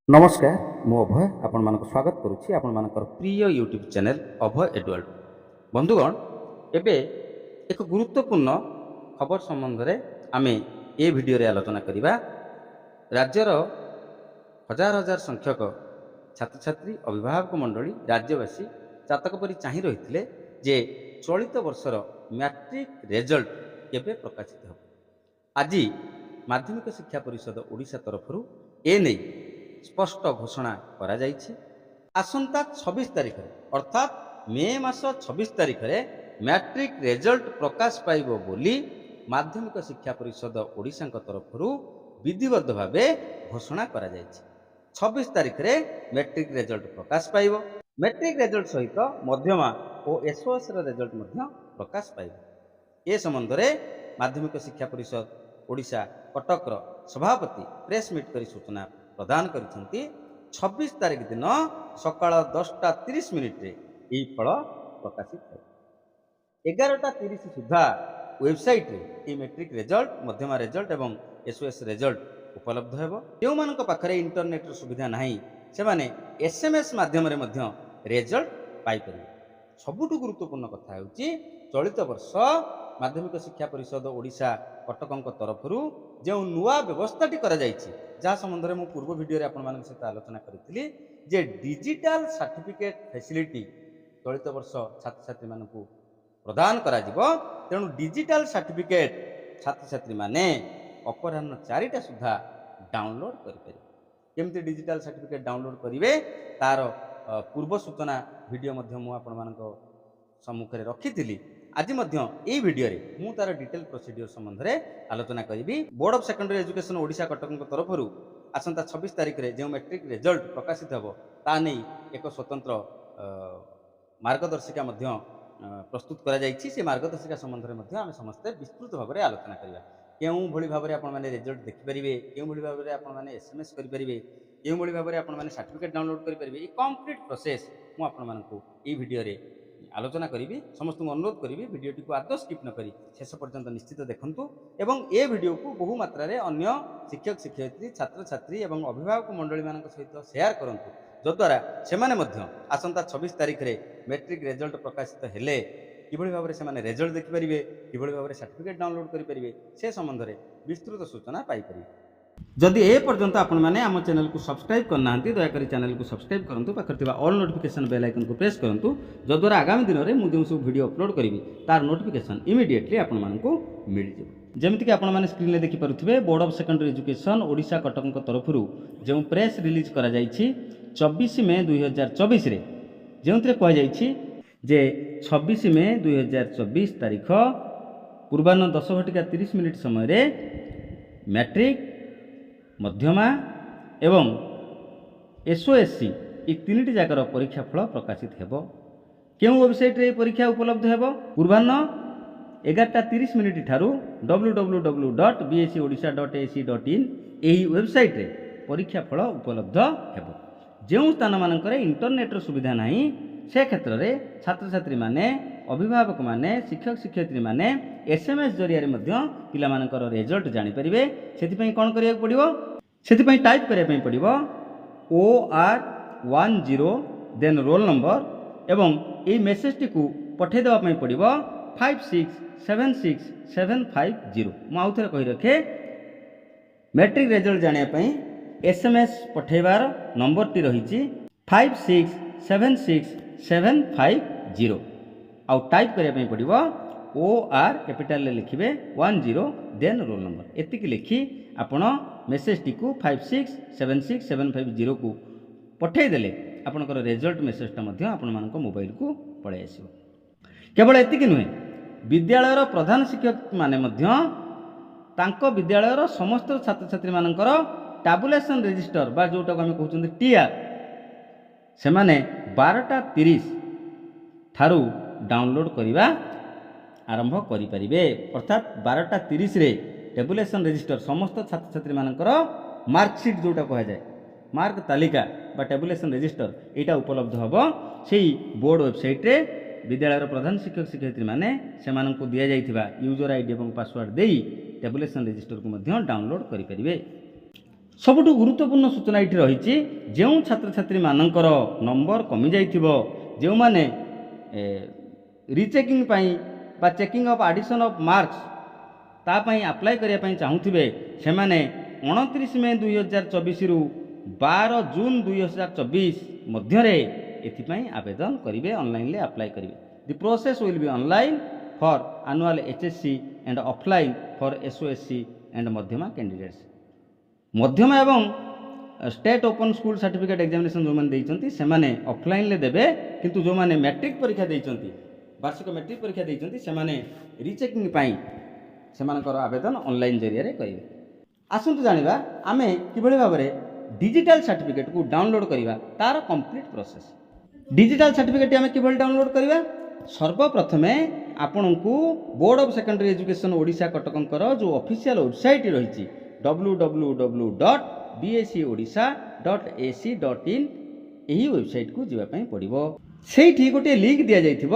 नमस्कार मु अभय आपण मानक स्वागत करुच्ची आपण मानकर प्रिय यूट्यूब चैनल अभय एडवर्ड बंधुगण एबे एक गुरुत्वपूर्ण खबर संबंध में आमे ए वीडियो रे आलोचना करिबा। राज्यर हजार हजार संख्यक छात्र छात्री अभिभावक मंडली राज्यवासी जातक परि चाहि रहिथिले जे चलित वर्षर मैट्रिक रिजल्ट केबे प्रकाशित हो। आज माध्यमिक शिक्षा परिषद ओडिशा तरफरु ए नै स्पष्ट घोषणा करा जाइछि। आसंता 26 तारिख अर्थात मे मास 26 तारिख मैट्रिक रिजल्ट प्रकाश पाइबो बोली माध्यमिक शिक्षा परिषद ओडिशा तरफरु विधिबद्ध भावे घोषणा करा जाइछि। 26 तारिख मैट्रिक रिजल्ट प्रकाश पाइबो। मैट्रिक रिजल्ट सहित मध्यमा और एसओएस रिजल्ट मध्य प्रकाश पाइबो। ए संबंध में माध्यमिक शिक्षा परिषद ओडिशा कटक सभापति प्रेस मीट करी सूचना प्रदान करिसेंती। 26 तारिख दिन सकाळ 10:30 रे यही फल प्रकाशित हो। 11:30 सुधा वेबसाइट रे ये मैट्रिक रिजल्ट मध्यमा रिजल्ट एवं एसओएस रिजल्ट उपलब्ध हेबो। जो मानक पाखरे इंटरनेट सुविधा नाही से माने एसएमएस माध्यम रे मध्य रिजल्ट पाई परिबे। सबुठु गुरुत्वपूर्ण कथा हेउची चलित वर्ष माध्यमिक शिक्षा परिषद ओडिशा कटक तरफरु जो नुआ व्यवस्थाटी करा जाइछि जहाँ संबंध में मुझे पूर्व वीडियो आपण मान सहित आलोचना करी जे डिजिटल सर्टिफिकेट फैसिलिटी चलित वर्ष छात्र छात्री मान प्रदान करा जिवो। तेणु डिजिटल सर्टिफिकेट छात्र छात्री माने अपराह्न 4टा सुधा डाउनलोड करें। केमती डिजिटल सर्टिफिकेट डाउनलोड करेंगे तार पूर्व सूचना वीडियो सम्मुखें रखी। आज यही वीडियो रे मु तार डिटेल प्रोसीडियर संबंध में आलोचना करी। Board of secondary education Odisha Cuttack तरफरु आसंता 26 तारिख रे जो मैट्रिक रिजल्ट प्रकाशित होबो ता नै एक स्वतंत्र मार्गदर्शिका प्रस्तुत करा जाइछि। से मार्गदर्शिका संबंध में आम समस्ते विस्तृत भाव में आलोचना करिबा। केउं भली भाव में आपण माने रिजल्ट देखि परिबे, केउं भली भाव में आपण माने एसएमएस करि परिबे, केउं भली भाव में आपण माने सर्टिफिकेट डाउनलोड करि परिबे। ई कंप्लीट प्रोसेस मु आपण मानकु ई वीडियो रे आलोचना करी। समस्त अनुरोध करी वीडियोटी को आदौ स्किप न करी शेष पर्यंत निश्चित देखंतु एवं ए वीडियो को बहु मात्रा रे अन्य शिक्षक शिक्षयित्री छात्र छात्री एवं अभिभावक मंडली मान सहित शेयर करंतु जद्वारा सेमाने मध्य आसंता 26 तारिख रे मैट्रिक रिजल्ट प्रकाशित हेले किभଳି भाव से माने रिजल्ट देखि परिबे, किभଳି भाव सर्टिफिकेट डाउनलोड करि परिबे से संबंध रे विस्तृत सूचना पाई परिबे। जदि ए पर्यंत आपण माने आम चैनल को सब्सक्राइब करना दयाकोरी चैनल को सब्सक्राइब करूँ। पाखे ऑल नोटिफिकेशन बेल आइकन को प्रेस करूँ जद्वारा आगामी दिन में मुझे सब वीडियो अपलोड करी तार नोटिफिकेशन इमिडिएटली आपण मानकु मिल जाए। जमीक आपण मैंने स्क्रीन में देखिपे board of secondary education Odisha Cuttack तरफरु जो प्रेस रिलीज करा 24 मे 2024 रे जो कहुई जे 26 मे 2024 तारीख पूर्वाह्न 10:30 समय मैट्रिक मध्यमा एवं एसओएससी ये 3टी जाकर परीक्षा फल प्रकाशित हेबो। केउ वेबसाइट रे परीक्षा उपलब्ध हेबो पूर्वाह्न 11:30 ठारू www.bscodisha.ac.in एही वेबसाइट रे परीक्षा फल उपलब्ध हेबो। जो स्थान मानकर इंटरनेट सुविधा नहीं से क्षेत्र में छात्र छात्री माने अभिभावक माने शिक्षक शिक्षयित्री माने एसएमएस जरिया रे मध्य पिला मानकर रिजल्ट जानि परिबे। सेति पई कोन करिया पड़िबो, सेति पई टाइप करिया पई पड़िबो OR10 देन रोल नंबर एवं ए मेसेज टी को पठे देबा पई पड़िबो 56767750। मु आउथरे कहि रखे मैट्रिक रिजल्ट जानिया पई एसएमएस पठेबार नंबर टी रहिछि 56767750 आउ टाइप करिया पई पड़िबो OR कैपिटल ले लिखिबे 10 देन रोल नंबर। एतिकी लिखि आपण मेसेज टी को 56767750 को पठे देले आपनकर रिजल्ट मेसेजटा मध्य आपण मानक मोबाइल को पळे आसीबो। केवल एतिकी नुहे विद्यालयर प्रधान शिक्षक माने मध्य तांको विद्यालयर समस्त छात्र छात्री मानकर टैबुलेशन रजिस्टर बा जोटा को हम कहउछन टीआर से माने 12:30 ठारू डाउनलोड करिबा आरंभ करि परिबे। अर्थात 12:30 रे टेबुलेशन रजिस्टर समस्त छात्र छात्री मानकर मार्कशीट जोटा कह जाए मार्क तालिका बा टेबुलेशन रजिस्टर एटा उपलब्ध होबो सेही बोर्ड वेबसाइट रे। विद्यालयर प्रधान शिक्षक शिक्षयित्री माने सेमानंकु दिया जाइथिबा यूजर आईडी एवं पासवर्ड देई टेबुलेशन रजिस्टर को मध्य डाउनलोड करि परिबे। सबुठु गुरुत्वपूर्ण सूचना ये रही ଯେଉଁ ଛାତ୍ରଛାତ୍ରୀମାନଙ୍କର ନମ୍ବର କମିଯାଇଥିବ, ଯେଉଁମାନେ ରିଚେକିଂ ପାଇଁ ବା checking of addition of marks ତା ପାଇଁ ଆପ୍ଲାଏ କରିବା ପାଇଁ ଚାହୁଁଥିବେ, ସେମାନେ 29 ମେ 2024ରୁ 12 ଜୁନ୍ 2024 ମଧ୍ୟରେ ଏଥିପାଇଁ ଆବେଦନ କରିବେ, ଅନଲାଇନ୍ରେ ଆପ୍ଲାଏ କରିବେ। The process will be online for annual HSC and offline for SOSC and Madhyama candidates. Madhyama ଏବଂ state open school certificate examination ଯେଉଁମାନେ ଦେଇଛନ୍ତି ସେମାନେ ଅଫଲାଇନ୍ରେ ଦେବେ, କିନ୍ତୁ ଯେଉଁମାନେ ମ୍ୟାଟ୍ରିକ୍ ପରୀକ୍ଷା ଦେଇଛନ୍ତି, ବାର୍ଷିକ ମ୍ୟାଟ୍ରିକ୍ ପରୀକ୍ଷା ଦେଇଛନ୍ତି, ସେମାନେ ରିଚେକିଂ ପାଇଁ ସେମାନଙ୍କର ଆବେଦନ ଅନଲାଇନ୍ ଜରିଆରେ କରିବେ। ଆସନ୍ତୁ ଜାଣିବା ଆମେ କିଭଳି ଭାବରେ ଡିଜିଟାଲ ସାର୍ଟିଫିକେଟ୍କୁ ଡାଉନଲୋଡ୍ କରିବା, ତାର କମ୍ପ୍ଲିଟ୍ ପ୍ରୋସେସ୍। ଡିଜିଟାଲ ସାର୍ଟିଫିକେଟ୍ ଆମେ କିଭଳି ଡାଉନଲୋଡ୍ କରିବା? ସର୍ବପ୍ରଥମେ ଆପଣଙ୍କୁ board of secondary education Odisha କଟକଙ୍କର ଯେଉଁ ଅଫିସିଆଲ ୱେବସାଇଟ୍ ରହିଛି www.bscodisha.ac.in ଏହି ୱେବସାଇଟ୍କୁ ଯିବା ପାଇଁ ପଡ଼ିବ। ସେଇଠି ଗୋଟିଏ ଲିଙ୍କ୍ ଦିଆଯାଇଥିବ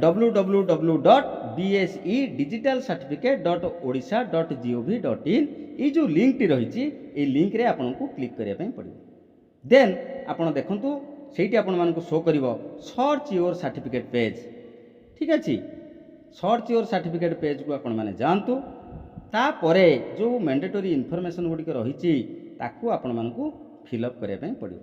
www.bsedigitalcertificate.odisha.gov.in। এই ଯେଉଁ ଲିଙ୍କ୍ଟି ରହିଛି এই ଲିଙ୍କ୍ରେ ଆପଣଙ୍କୁ କ୍ଲିକ୍ କରିବା ପାଇଁ ପଡ଼ିବ। ଦେନ୍ ଆପଣ ଦେଖନ୍ତୁ ସେଇଠି ଆପଣମାନଙ୍କୁ ଶୋ କରିବ ସର୍ଚ୍ଚ ୟୋର୍ ସାର୍ଟିଫିକେଟ୍ ପେଜ୍। ଠିକ୍ ଅଛି, ସର୍ଚ୍ଚ ୟୋର୍ ସାର୍ଟିଫିକେଟ୍ ପେଜ୍କୁ ଆପଣମାନେ ଯାଆନ୍ତୁ। ତାପରେ ଯେଉଁ ମ୍ୟାଣ୍ଡେଟୋରୀ ଇନଫର୍ମେସନ୍ ଗୁଡ଼ିକ ରହିଛି ତାକୁ ଆପଣମାନଙ୍କୁ ଫିଲ୍ଅପ୍ କରିବା ପାଇଁ ପଡ଼ିବ।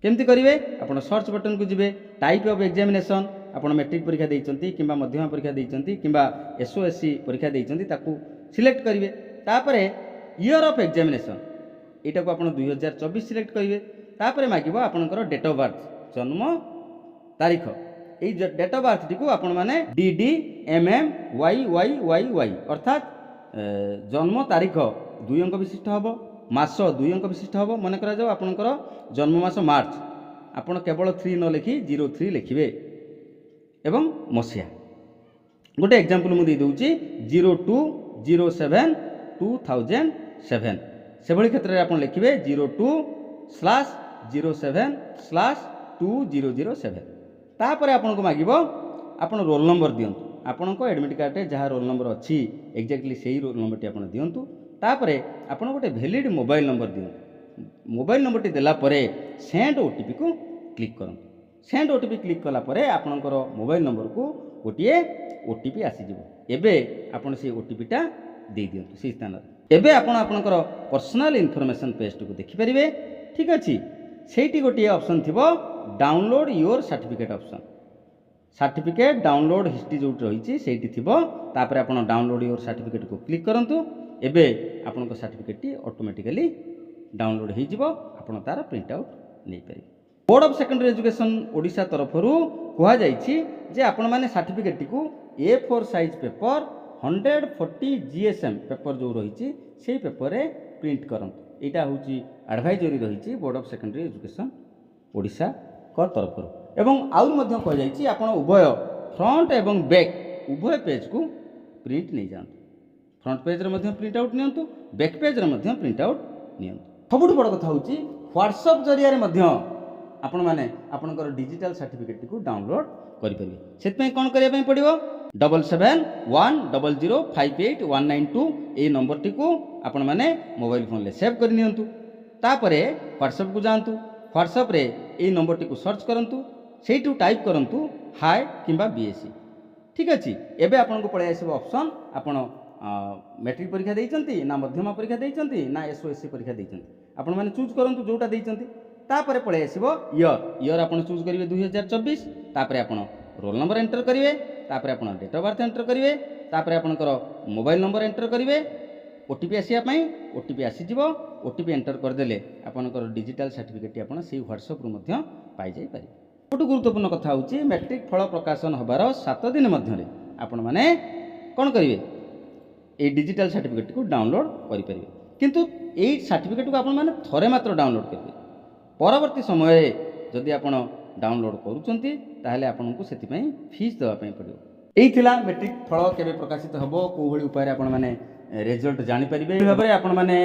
କେମିତି କରିବେ? ଆପଣ ସର୍ଚ୍ଚ ବଟନ୍କୁ ଯିବେ, ଟାଇପ୍ ଅଫ୍ ଏକ୍ଜାମିନେସନ୍, ଆପଣ ମ୍ୟାଟ୍ରିକ୍ ପରୀକ୍ଷା ଦେଇଛନ୍ତି କିମ୍ବା ମଧ୍ୟମା ପରୀକ୍ଷା ଦେଇଛନ୍ତି କିମ୍ବା SOSC ପରୀକ୍ଷା ଦେଇଛନ୍ତି ତାକୁ ସିଲେକ୍ଟ କରିବେ। ତାପରେ ଇୟର୍ ଅଫ୍ ଏକ୍ଜାମିନେସନ୍, ଏଇଟାକୁ ଆପଣ 2024 ସିଲେକ୍ଟ କରିବେ। ତାପରେ ମାଗିବ ଆପଣଙ୍କର ଡେଟ୍ ଅଫ୍ ବାର୍ଥ, ଜନ୍ମ ତାରିଖ। এই ডেট অফ বার্থটিକୁ ଆପଣମାନେ DDMMYYYY ଅର୍ଥାତ୍ ଜନ୍ମ ତାରିଖ 2 ଅଙ୍କ ବିଶିଷ୍ଟ ହେବ, ମାସ 2 ଅଙ୍କ ବିଶିଷ୍ଟ ହେବ। ମନେ କରାଯାଉ ଆପଣଙ୍କର ଜନ୍ମ ମାସ ମାର୍ଚ୍ଚ, ଆପଣ କେବଳ 3 ନ ଲେଖି 03 ଲେଖିବେ ଏବଂ ମସିହା। ଗୋଟେ ଏକ୍ଜାମ୍ପଲ୍ ମୁଁ ଦେଇଦେଉଛି 02/07/2007। ସେଭଳି କ୍ଷେତ୍ରରେ ଆପଣ ଲେଖିବେ 02/07/2007। ତାପରେ ଆପଣଙ୍କୁ ମାଗିବ ଆପଣ ରୋଲ୍ ନମ୍ବର ଦିଅନ୍ତୁ, ଆପଣଙ୍କ ଆଡ଼ମିଟ୍ କାର୍ଡ଼ରେ ଯାହା ରୋଲ୍ ନମ୍ବର ଅଛି ଏକ୍ଜାକ୍ଟଲି ସେଇ ରୋଲ୍ ନମ୍ବରଟି ଆପଣ ଦିଅନ୍ତୁ। ତାପରେ ଆପଣ ଗୋଟେ ଭ୍ୟାଲିଡ୍ ମୋବାଇଲ୍ ନମ୍ବର ଦିଅନ୍ତୁ। ମୋବାଇଲ୍ ନମ୍ବରଟି ଦେଲା ପରେ ସେଣ୍ଡ OTPକୁ କ୍ଲିକ୍ କରନ୍ତୁ। ସେଣ୍ଡ OTP କ୍ଲିକ୍ କଲା ପରେ ଆପଣଙ୍କର ମୋବାଇଲ୍ ନମ୍ବରକୁ ଗୋଟିଏ OTP ଆସିଯିବ। ଏବେ ଆପଣ ସେଇ OTPଟା ଦେଇଦିଅନ୍ତୁ ସେଇ ସ୍ଥାନରେ। ଏବେ ଆପଣ ଆପଣଙ୍କର ପର୍ସନାଲ୍ ଇନଫର୍ମେସନ୍ ପେଜ୍ଟିକୁ ଦେଖିପାରିବେ। ଠିକ୍ ଅଛି, ସେଇଠି ଗୋଟିଏ ଅପସନ୍ ଥିବ download your certificate option. Certificate download history ଯେଉଁଠି ରହିଛି ସେଇଠି ଥିବ। ତାପରେ ଆପଣ ଡାଉନଲୋଡ୍ ୟୋର୍ ସାର୍ଟିଫିକେଟ୍କୁ କ୍ଲିକ୍ କରନ୍ତୁ। ଏବେ ଆପଣଙ୍କ ସାର୍ଟିଫିକେଟ୍ଟି ଅଟୋମେଟିକାଲି ଡାଉନଲୋଡ୍ ହୋଇଯିବ, ଆପଣ ତା'ର ପ୍ରିଣ୍ଟ ଆଉଟ୍ ନେଇପାରିବେ। Board of secondary education Odisha ତରଫରୁ କୁହାଯାଇଛି ଯେ ଆପଣମାନେ ସାର୍ଟିଫିକେଟ୍ଟିକୁ A4 size paper 140 GSM paper ଯେଉଁ ରହିଛି ସେଇ ପେପରରେ ପ୍ରିଣ୍ଟ କରନ୍ତୁ। ଏଇଟା ହେଉଛି ଆଡ଼ଭାଇଜରି ରହିଛି ବୋର୍ଡ଼ ଅଫ୍ ସେକେଣ୍ଡାରୀ ଏଜୁକେସନ୍ ଓଡ଼ିଶାଙ୍କ ତରଫରୁ। ଏବଂ ଆହୁରି ମଧ୍ୟ କୁହାଯାଇଛି ଆପଣ ଉଭୟ ଫ୍ରଣ୍ଟ ଏବଂ ବ୍ୟାକ୍ ଉଭୟ ପେଜ୍କୁ ପ୍ରିଣ୍ଟ ନେଇଯାଆନ୍ତୁ। ଫ୍ରଣ୍ଟ ପେଜ୍ରେ ମଧ୍ୟ ପ୍ରିଣ୍ଟ ଆଉଟ୍ ନିଅନ୍ତୁ, ବ୍ୟାକ୍ ପେଜ୍ରେ ମଧ୍ୟ ପ୍ରିଣ୍ଟ ଆଉଟ୍ ନିଅନ୍ତୁ। ସବୁଠୁ ବଡ଼ କଥା ହେଉଛି ହ୍ୱାଟ୍ସଆପ୍ ଜରିଆରେ ମଧ୍ୟ ଆପଣମାନେ ଆପଣଙ୍କର ଡିଜିଟାଲ ସାର୍ଟିଫିକେଟ୍ଟିକୁ ଡାଉନଲୋଡ୍ କରିପାରିବେ। ସେଥିପାଇଁ କ'ଣ କରିବା ପାଇଁ ପଡ଼ିବ? 7710058192 এই ନମ୍ବରଟିକୁ ଆପଣମାନେ ମୋବାଇଲ ଫୋନ୍ରେ ସେଭ୍ କରି ନିଅନ୍ତୁ। ତାପରେ ହ୍ୱାଟ୍ସଆପ୍କୁ ଯାଆନ୍ତୁ, ହ୍ୱାଟ୍ସଆପ୍ରେ এই ନମ୍ବରଟିକୁ ସର୍ଚ୍ଚ କରନ୍ତୁ, ସେଇଠୁ ଟାଇପ୍ କରନ୍ତୁ ହାଏ କିମ୍ବା BSc। ଠିକ୍ ଅଛି, ଏବେ ଆପଣଙ୍କୁ ପଳାଇ ଆସିବ ଅପସନ୍ ଆପଣ ମ୍ୟାଟ୍ରିକ୍ ପରୀକ୍ଷା ଦେଇଛନ୍ତି ନା ମଧ୍ୟମା ପରୀକ୍ଷା ଦେଇଛନ୍ତି ନା SOSC ପରୀକ୍ଷା ଦେଇଛନ୍ତି, ଆପଣମାନେ ଚୁଜ୍ କରନ୍ତୁ ଯେଉଁଟା ଦେଇଛନ୍ତି। ତାପରେ ପଳାଇ ଆସିବ ଇୟର୍ ଆପଣ ଚୁଜ୍ କରିବେ 2024। ତାପରେ ଆପଣ ରୋଲ୍ ନମ୍ବର ଏଣ୍ଟର କରିବେ, ତାପରେ ଆପଣ ଡେଟ୍ ଅଫ୍ ବାର୍ଥ ଏଣ୍ଟର କରିବେ, ତାପରେ ଆପଣଙ୍କର ମୋବାଇଲ୍ ନମ୍ବର ଏଣ୍ଟର କରିବେ। OTP ଆସିବା ପାଇଁ OTP ଆସିଯିବ, OTP ଏଣ୍ଟର କରିଦେଲେ ଆପଣଙ୍କର ଡିଜିଟାଲ ସାର୍ଟିଫିକେଟ୍ଟି ଆପଣ ସେଇ ହ୍ୱାଟ୍ସଆପ୍ରୁ ମଧ୍ୟ ପାଇଯାଇପାରିବେ। ସବୁଠୁ ଗୁରୁତ୍ୱପୂର୍ଣ୍ଣ କଥା ହେଉଛି ମ୍ୟାଟ୍ରିକ୍ ଫଳ ପ୍ରକାଶନ ହେବାର 7 ଦିନ ମଧ୍ୟରେ ଆପଣମାନେ କ'ଣ କରିବେ? এই ডিজিটাল সার্টিফিকেটটিକୁ ଡାଉନଲୋଡ୍ କରିପାରିବେ। କିନ୍ତୁ এই ସାର୍ଟିଫିକେଟକୁ ଆପଣମାନେ ଥରେ ମାତ୍ର ଡାଉନଲୋଡ୍ କରିବେ। ପରବର୍ତ୍ତୀ ସମୟରେ ଯଦି ଆପଣ ଡାଉନଲୋଡ୍ କରୁଛନ୍ତି ତାହେଲେ ଆପଣଙ୍କୁ ସେଥିପାଇଁ ଫିସ୍ ଦେବା ପାଇଁ ପଡ଼ିବ। ଏଇ ଥିଲା ମେଟ୍ରିକ୍ ଫଳ କେବେ ପ୍ରକାଶିତ ହେବ, କେଉଁଭଳି ଉପାୟରେ ଆପଣମାନେ ରେଜଲ୍ଟ ଜାଣିପାରିବେ, ଏହି ଭାବରେ ଆପଣମାନେ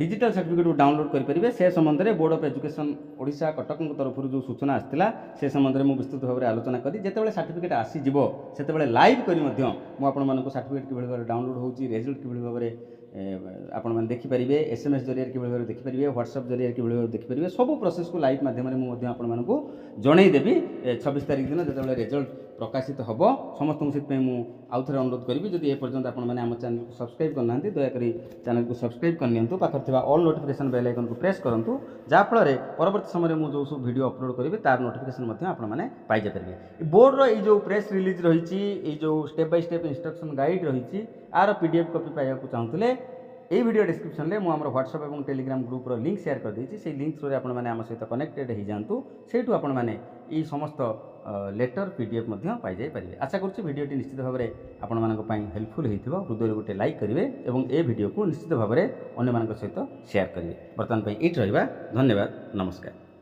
ଡିଜିଟାଲ ସାର୍ଟିଫିକେଟକୁ ଡାଉନଲୋଡ୍ କରିପାରିବେ। ସେ ସମ୍ବନ୍ଧରେ ବୋର୍ଡ଼ ଅଫ୍ ଏଜୁକେସନ୍ ଓଡ଼ିଶା କଟକଙ୍କ ତରଫରୁ ଯେଉଁ ସୂଚନା ଆସିଥିଲା ସେ ସମ୍ବନ୍ଧରେ ମୁଁ ବିସ୍ତୃତ ଭାବରେ ଆଲୋଚନା କରି ଯେତେବେଳେ ସାର୍ଟିଫିକେଟ୍ ଆସିଯିବ ସେତେବେଳେ ଲାଇଭ୍ କରି ମଧ୍ୟ ମୁଁ ଆପଣମାନଙ୍କୁ ସାର୍ଟିଫିକେଟ୍ କିଭଳି ଭାବରେ ଡାଉନଲୋଡ୍ ହେଉଛି, ରେଜଲ୍ଟ କିଭଳି ଭାବରେ ଆପଣମାନେ ଦେଖିପାରିବେ, SMS ଜରିଆରେ କିଭଳି ଭାବରେ ଦେଖିପାରିବେ, ହ୍ୱାଟ୍ସଆପ୍ ଜରିଆରେ କିଭଳି ଭାବରେ ଦେଖିପାରିବେ, ସବୁ ପ୍ରୋସେସ୍କୁ ଲାଇଭ୍ ମାଧ୍ୟମରେ ମୁଁ ମଧ୍ୟ ଆପଣମାନଙ୍କୁ ଜଣାଇଦେବି। 26 ତାରିଖ ଦିନ ଯେତେବେଳେ ରେଜଲ୍ଟ ପ୍ରକାଶିତ ହେବ, ସମସ୍ତଙ୍କୁ ସେଥିପାଇଁ ମୁଁ ଆଉ ଥରେ ଅନୁରୋଧ କରିବି, ଯଦି ଏପର୍ଯ୍ୟନ୍ତ ଆପଣମାନେ ଆମ ଚ୍ୟାନେଲକୁ ସବସ୍କ୍ରାଇବ୍ କରିନାହାନ୍ତି ଦୟାକରି ଚ୍ୟାନେଲକୁ ସବସ୍କ୍ରାଇବ୍ କରିନିଅନ୍ତୁ, ପାଖରେ ଥିବା ଅଲ୍ ନୋଟିଫିକେସନ୍ ବେଲ୍ ଆଇକନ୍କୁ ପ୍ରେସ୍ କରନ୍ତୁ, ଯାହାଫଳରେ ପରବର୍ତ୍ତୀ ସମୟରେ ମୁଁ ଯେଉଁ ସବୁ ଭିଡ଼ିଓ ଅପଲୋଡ଼ କରିବି ତାର ନୋଟିଫିକେସନ୍ ମଧ୍ୟ ଆପଣମାନେ ପାଇଯାଇପାରିବେ। ବୋର୍ଡ଼ର ଏଇ ଯେଉଁ ପ୍ରେସ୍ ରିଲିଜ୍ ରହିଛି, ଏଇ ଯେଉଁ step by step instruction guide ରହିଛି, ଆର PDF କପି ପାଇବାକୁ ଚାହୁଁଥିଲେ এই ভিডিও ডেসক্রিপশনে ମୁଁ ଆମର ହ୍ୱାଟ୍ସଆପ୍ ଏବଂ ଟେଲିଗ୍ରାମ ଗ୍ରୁପ୍ର ଲିଙ୍କ୍ ସେୟାର କରିଦେଇଛି। ସେଇ ଲିଙ୍କ୍ ଥ୍ରୁରେ ଆପଣମାନେ ଆମ ସହିତ କନେକ୍ଟେଡ୍ ହେଇଯାଆନ୍ତୁ, ସେଇଠୁ ଆପଣମାନେ এই ସମସ୍ତ ଲେଟର PDF ମଧ୍ୟ ପାଇଯାଇପାରିବେ। ଆଶା କରୁଛି ଭିଡ଼ିଓଟି ନିଶ୍ଚିତ ଭାବରେ ଆପଣମାନଙ୍କ ପାଇଁ ହେଲ୍ପଫୁଲ୍ ହେଇଥିବ। ହୃଦୟରୁ ଗୋଟେ ଲାଇକ୍ କରିବେ ଏବଂ ଏ ଭିଡ଼ିଓକୁ ନିଶ୍ଚିତ ଭାବରେ ଅନ୍ୟମାନଙ୍କ ସହିତ ସେୟାର କରିବେ। ବର୍ତ୍ତମାନ ପାଇଁ ଏଇଠି ରହିବା। ଧନ୍ୟବାଦ, ନମସ୍କାର।